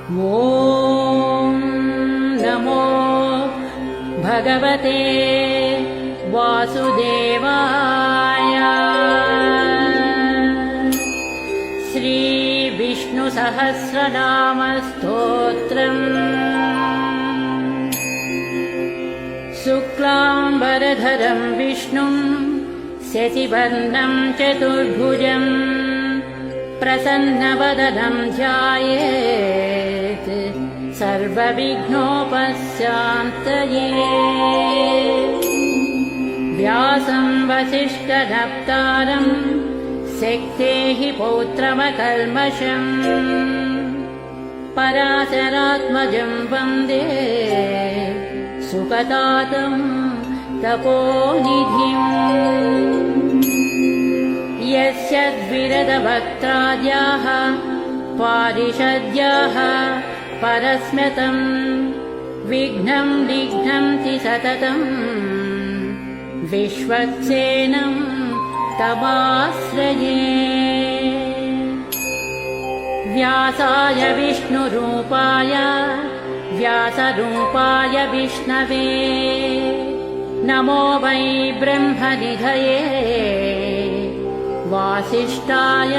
ॐ नमो भगवते वासुदेवाय। श्री विष्णुसहस्रनामस्तोत्रम्। शुक्लाम्बरधरं विष्णुं शशिवर्णं चतुर्भुजं प्रसन्नवदनं ध्यायेत् सर्वविघ्नोपशान्तये। व्यासं वसिष्ठनप्तारं शक्तेः पौत्रमकल्मषम् पराशरात्मजं वन्दे सुखदातं तपोनिधिम्। यस्य द्विरदवक्त्राद्याः पारिषद्याः परस्म्यतं विघ्नं निघ्नन्ति सततं विश्वक्सेनं तमाश्रये। व्यासाय विष्णुरूपाय व्यासरूपाय विष्णवे नमो वै ब्रह्मनिधये वासिष्ठाय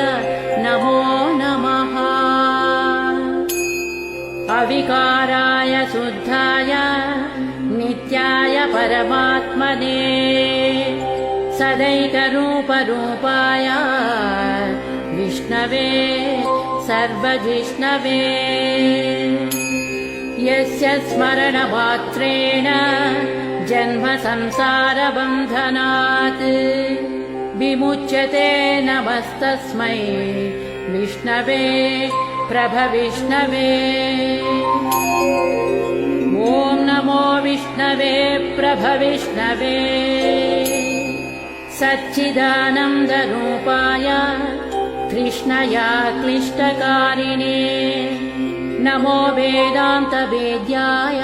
नमो नमः। अविकाराय शुद्धाय नित्याय परमात्मने सदैकरूपरूपाय विष्णवे सर्वजिष्णवे। यस्य स्मरणमात्रेण जन्म संसारबन्धनात् विमुच्यते नमस्तस्मै विष्णवे प्रभविष्णवे। ॐ नमो विष्णवे प्रभविष्णवे। सच्चिदानन्दरूपाय कृष्णया क्लिष्टकारिणे नमो वेदान्तवेद्याय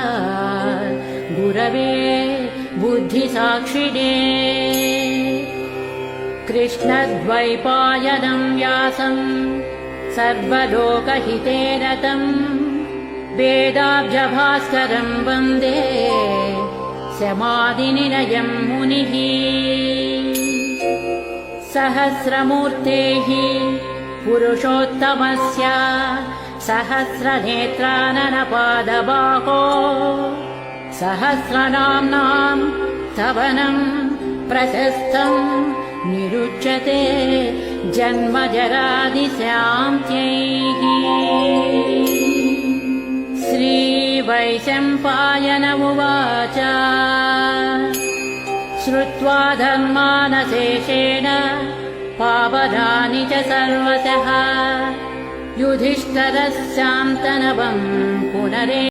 गुरवे बुद्धिसाक्षिणे। कृष्णद्वैपायनं व्यासं सर्वलोकहिते रतं वेदाब्जभास्करं वन्दे समाधिनिलयं मुनिः। सहस्रमूर्तेः पुरुषोत्तमस्य सहस्रनेत्राननपादबाहो सहस्रनाम्नां स्तवनं प्रशस्तं निरुच्यते जन्मजरादिशान्त्यैः। श्रीवैशम्पायन उवाच श्रुत्वा धर्मानशेषेण पावनानि च सर्वशः युधिष्ठिरः शान्तनवं पुनरे